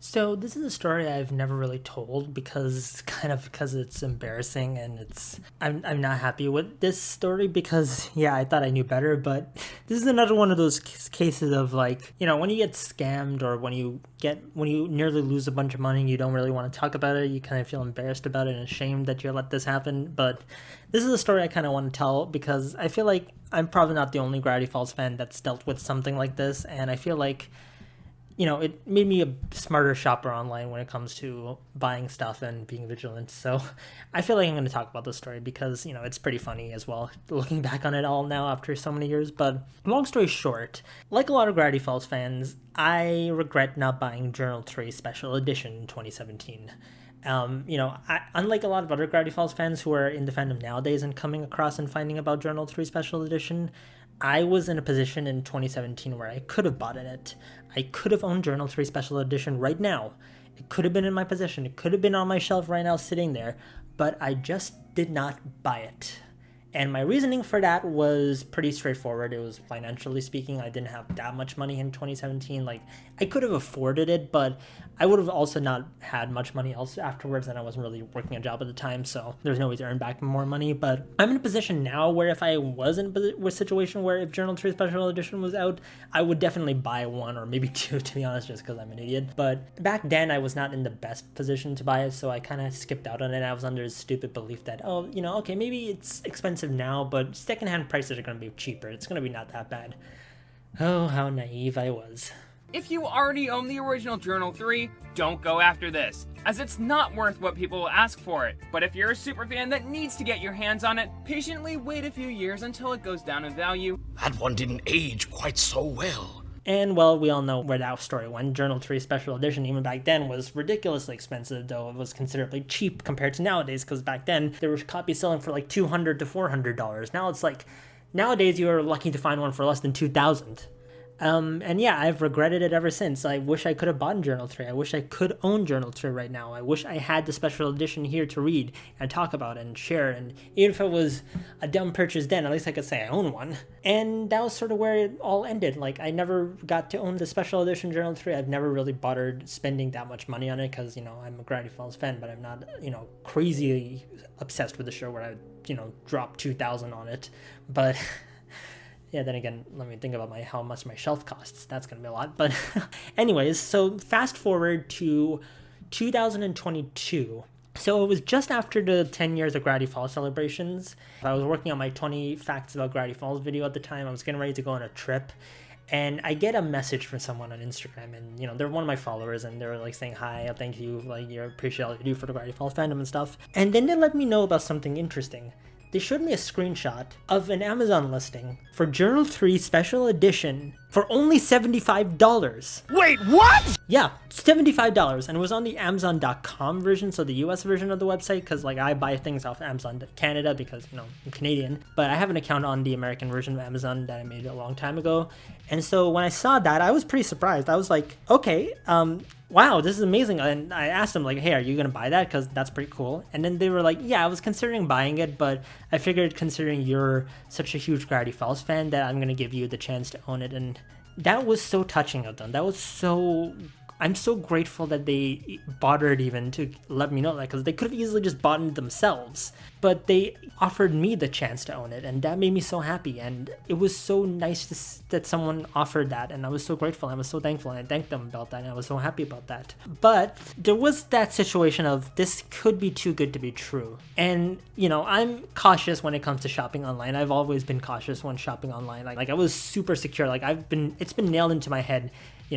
So this is a story I've never really told because it's embarrassing and I'm not happy with this story because yeah, I thought I knew better, but this is another one of those cases of like, when you get scammed or when you nearly lose a bunch of money, you don't really want to talk about it. You kind of feel embarrassed about it and ashamed that you let this happen, but this is a story I kind of want to tell because I feel like I'm probably not the only Gravity Falls fan that's dealt with something like this, and I feel like it made me a smarter shopper online when it comes to buying stuff and being vigilant. So I feel like I'm going to talk about this story because, it's pretty funny as well, looking back on it all now after so many years. But long story short, like a lot of Gravity Falls fans, I regret not buying Journal 3 Special Edition in 2017. Unlike a lot of other Gravity Falls fans who are in the fandom nowadays and coming across and finding about Journal 3 Special Edition, I was in a position in 2017 where I could have bought it. I could have owned Journal 3 Special Edition right now. It could have been in my possession. It could have been on my shelf right now sitting there, but I just did not buy it. And my reasoning for that was pretty straightforward. It was financially speaking. I didn't have that much money in 2017. Like, I could have afforded it, but I would have also not had much money else afterwards, and I wasn't really working a job at the time, so there's no way to earn back more money. But I'm in a position now where if I was in a situation where if Journal 3 Special Edition was out, I would definitely buy one or maybe two, to be honest, just because I'm an idiot. But back then, I was not in the best position to buy it, so I kind of skipped out on it. I was under this stupid belief that, okay, maybe it's expensive now, but secondhand prices are going to be cheaper. It's going to be not that bad. Oh, how naive I was. If you already own the original Journal 3, don't go after this, as it's not worth what people will ask for it. But if you're a superfan that needs to get your hands on it, patiently wait a few years until it goes down in value. That one didn't age quite so well. And, well, we all know where that story went. Journal 3 Special Edition, even back then, was ridiculously expensive, though it was considerably cheap compared to nowadays, because back then, there were copies selling for like $200 to $400. Now it's like, nowadays you're lucky to find one for less than $2,000. And yeah, I've regretted it ever since. I wish I could have bought Journal 3. I wish I could own Journal 3 right now. I wish I had the special edition here to read and talk about and share. And even if it was a dumb purchase then, at least I could say I own one. And that was sort of where it all ended. Like, I never got to own the special edition Journal 3. I've never really bothered spending that much money on it because, I'm a Gravity Falls fan, but I'm not, crazy obsessed with the show where I, drop $2,000 on it. But... yeah, then again, let me think about how much my shelf costs. That's going to be a lot. But anyways, so fast forward to 2022. So it was just after the 10 years of Gravity Falls celebrations. I was working on my 20 facts about Gravity Falls video at the time. I was getting ready to go on a trip. And I get a message from someone on Instagram, and, they're one of my followers, and they're, like, saying, hi, thank you, like, you appreciate all you do for the Gravity Falls fandom and stuff. And then they let me know about something interesting. They showed me a screenshot of an Amazon listing for Journal 3 Special Edition for only $75. Wait, what? Yeah, $75. And it was on the Amazon.com version, so the US version of the website, because, I buy things off Amazon Canada because, I'm Canadian. But I have an account on the American version of Amazon that I made a long time ago. And so when I saw that, I was pretty surprised. I was like, okay, wow, this is amazing. And I asked them, hey, are you going to buy that? Because that's pretty cool. And then they were like, yeah, I was considering buying it, but I figured considering you're such a huge Gravity Falls fan that I'm going to give you the chance to own it. And that was so touching of them. I'm so grateful that they bothered even to let me know that, because they could have easily just bought it themselves. But they offered me the chance to own it, and that made me so happy. And it was so nice that someone offered that, and I was so grateful. I was so thankful, and I thanked them about that, and I was so happy about that. But there was that situation of this could be too good to be true. And, I'm cautious when it comes to shopping online. I've always been cautious when shopping online. Like I was super secure. It's been nailed into my head,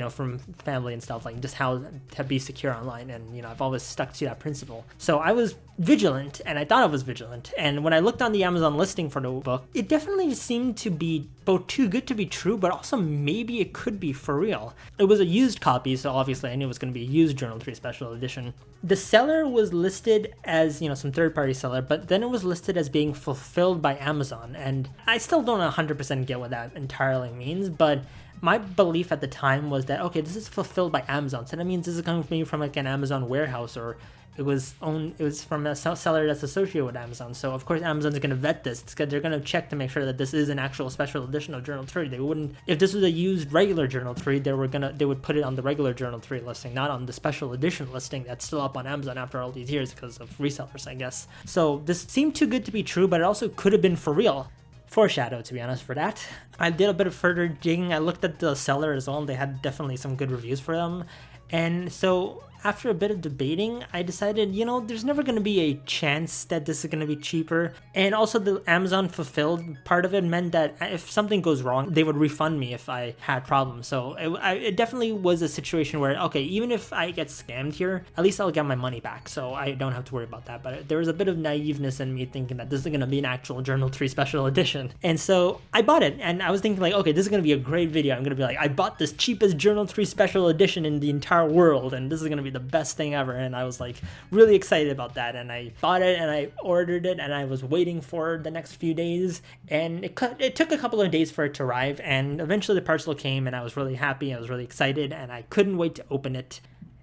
from family and stuff, just how to be secure online. And, I've always stuck to that principle. So I was vigilant, and I thought I was vigilant. And when I looked on the Amazon listing for the book, it definitely seemed to be both too good to be true, but also maybe it could be for real. It was a used copy, so obviously I knew it was going to be a used Journal 3 Special Edition. The seller was listed as, some third-party seller, but then it was listed as being fulfilled by Amazon. And I still don't 100% get what that entirely means, but my belief at the time was that, okay, this is fulfilled by Amazon, so that means this is coming from me from like an Amazon warehouse, or it was from a seller that's associated with Amazon. So of course Amazon's going to vet this. They're going to check to make sure that this is an actual special edition of Journal 3. They wouldn't, if this was a used regular Journal 3, they would put it on the regular Journal 3 listing, not on the special edition listing that's still up on Amazon after all these years because of resellers, I guess. So this seemed too good to be true, but it also could have been for real. Foreshadow, to be honest, for that. I did a bit of further digging. I looked at the seller as well, and they had definitely some good reviews for them. And so after a bit of debating, I decided, there's never going to be a chance that this is going to be cheaper. And also the Amazon fulfilled part of it meant that if something goes wrong, they would refund me if I had problems. So it definitely was a situation where, okay, even if I get scammed here, at least I'll get my money back. So I don't have to worry about that. But there was a bit of naiveness in me thinking that this is going to be an actual Journal 3 special edition. And so I bought it, and I was thinking like, okay, this is going to be a great video. I'm going to be like, I bought this cheapest Journal 3 special edition in the entire world, and this is going to be the best thing ever. And I was like really excited about that, and I bought it and I ordered it, and I was waiting for the next few days, and it took a couple of days for it to arrive, and eventually the parcel came, and I was really happy. I was really excited, and I couldn't wait to open it.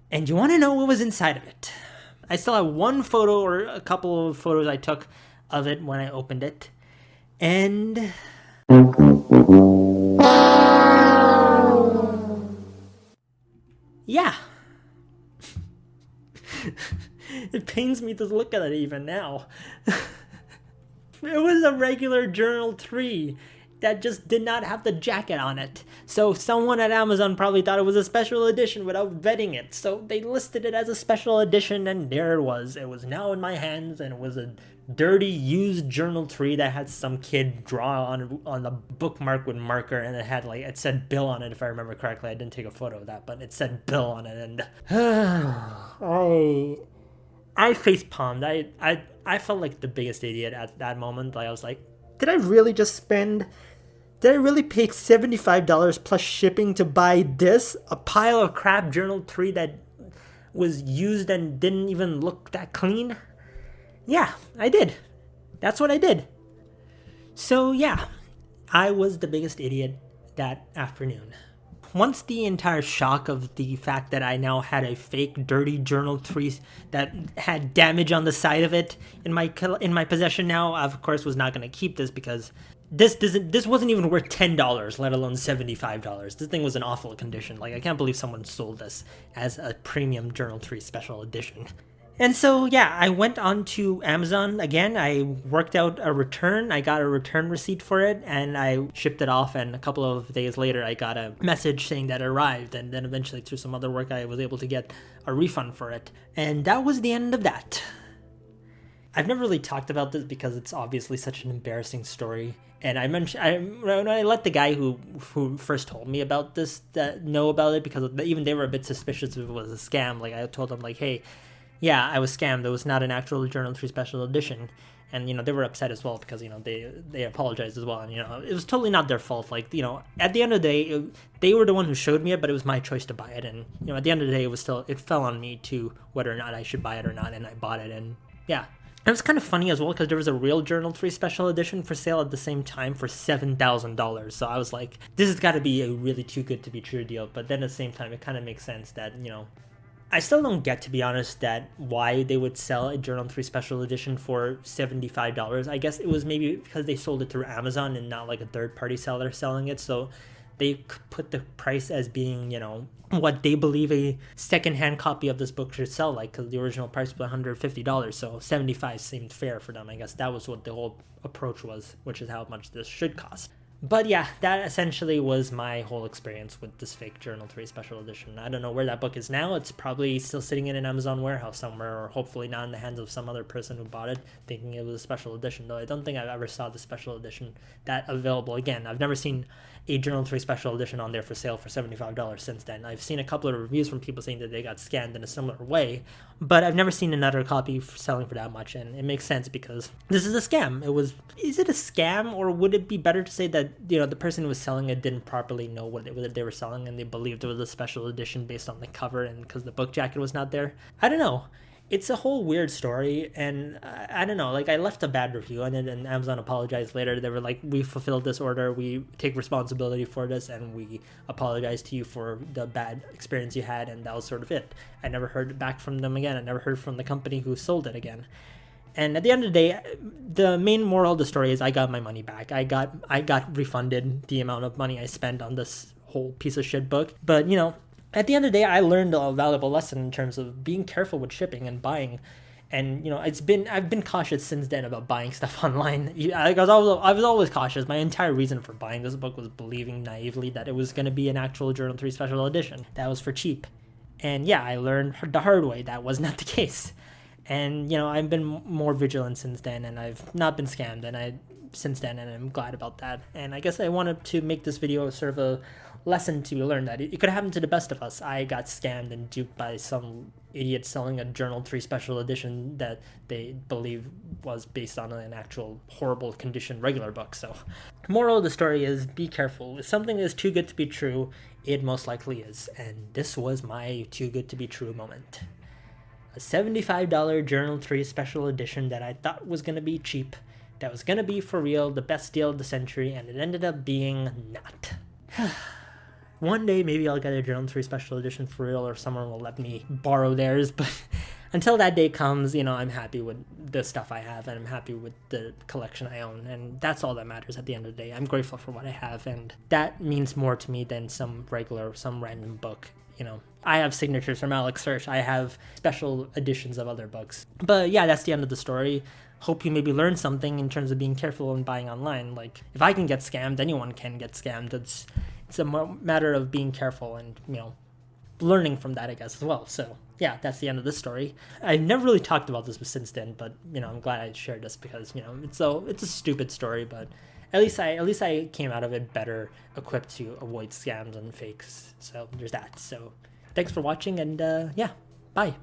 And you want to know what was inside of it? I still have one photo, or a couple of photos I took of it when I opened it, and yeah. It pains me to look at it even now. It was a regular Journal 3 that just did not have the jacket on it. So someone at Amazon probably thought it was a special edition without vetting it. So they listed it as a special edition, and there it was. It was now in my hands, and it was a dirty used Journal 3 that had some kid draw on the bookmark with marker, and it said Bill on it, if I remember correctly. I didn't take a photo of that, but it said Bill on it, and I face palmed. I felt like the biggest idiot at that moment. Like, I was like, did I really pay $75 plus shipping to buy this? A pile of crap Journal 3 that was used and didn't even look that clean? Yeah, I did. That's what I did. So yeah, I was the biggest idiot that afternoon. Once the entire shock of the fact that I now had a fake dirty Journal 3 that had damage on the side of it in my possession now, I, of course, was not going to keep this because this wasn't even worth $10, let alone $75. This thing was in awful condition. Like, I can't believe someone sold this as a premium Journal 3 special edition. And so, yeah, I went on to Amazon again. I worked out a return. I got a return receipt for it, and I shipped it off. And a couple of days later, I got a message saying that it arrived. And then eventually, through some other work, I was able to get a refund for it. And that was the end of that. I've never really talked about this because it's obviously such an embarrassing story. And when I let the guy who first told me about this know about it, because even they were a bit suspicious if it was a scam. Like, I told them, like, hey, yeah, I was scammed. It was not an actual Journal 3 special edition. And, they were upset as well because, they apologized as well. And, it was totally not their fault. Like, at the end of the day, they were the one who showed me it, but it was my choice to buy it. And, at the end of the day, it fell on me to whether or not I should buy it or not. And I bought it. And, yeah. It was kind of funny as well because there was a real Journal 3 special edition for sale at the same time for $7,000. So I was like, this has got to be a really too good to be true deal. But then at the same time, it kind of makes sense that, I still don't get, to be honest, that why they would sell a Journal 3 special edition for $75. I guess it was maybe because they sold it through Amazon and not like a third-party seller selling it. So they put the price as being, what they believe a second-hand copy of this book should sell like, because the original price was $150. So $75 seemed fair for them. I guess that was what the whole approach was, which is how much this should cost. But yeah, that essentially was my whole experience with this fake Journal 3 special edition. I don't know where that book is now. It's probably still sitting in an Amazon warehouse somewhere, or hopefully not in the hands of some other person who bought it thinking it was a special edition, though I don't think I've ever saw the special edition that available again. I've never seen a Journal 3 special edition on there for sale for $75 since then. I've seen a couple of reviews from people saying that they got scammed in a similar way, but I've never seen another copy selling for that much, and it makes sense because this is a scam. Is it a scam, or would it be better to say that the person who was selling it didn't properly know what they were selling, and they believed it was a special edition based on the cover and because the book jacket was not there? I don't know. it's a whole weird story, and I don't know, like, I left a bad review on it, and Amazon apologized later. They were like, we fulfilled this order, we take responsibility for this, and we apologize to you for the bad experience you had, and that was sort of it. I never heard back from them again. I never heard from the company who sold it again. And at the end of the day, the main moral of the story is I got my money back. I got refunded the amount of money I spent on this whole piece of shit book. But, you know, at the end of the day, I learned a valuable lesson in terms of being careful with shipping and buying. And, you know, I've been cautious since then about buying stuff online. I was always cautious. My entire reason for buying this book was believing naively that it was going to be an actual Journal 3 special edition that was for cheap. And yeah, I learned the hard way that was not the case. And, you know, I've been more vigilant since then, and I've not been scammed since then, and I'm glad about that. And I guess I wanted to make this video sort of a lesson to learn that it could happen to the best of us. I got scammed and duped by some idiot selling a Journal 3 special edition that they believe was based on an actual horrible condition regular book. So, moral of the story is be careful. If something is too good to be true, it most likely is. And this was my too good to be true moment. A $75 Journal 3 special edition that I thought was going to be cheap, that was going to be for real, the best deal of the century, and it ended up being not. One day maybe I'll get a Journal 3 special edition for real, or someone will let me borrow theirs, but until that day comes, you know, I'm happy with the stuff I have, and I'm happy with the collection I own, and that's all that matters at the end of the day. I'm grateful for what I have, and that means more to me than some random book. You know, I have signatures from Alex Hirsch. I have special editions of other books. But yeah, that's the end of the story. Hope you maybe learned something in terms of being careful when buying online. Like, if I can get scammed, anyone can get scammed. It's a matter of being careful and, you know, learning from that, I guess, as well. So yeah, that's the end of this story. I've never really talked about this since then, but, you know, I'm glad I shared this because, you know, it's a stupid story, but at least I came out of it better equipped to avoid scams and fakes. So there's that. So thanks for watching, and yeah, bye.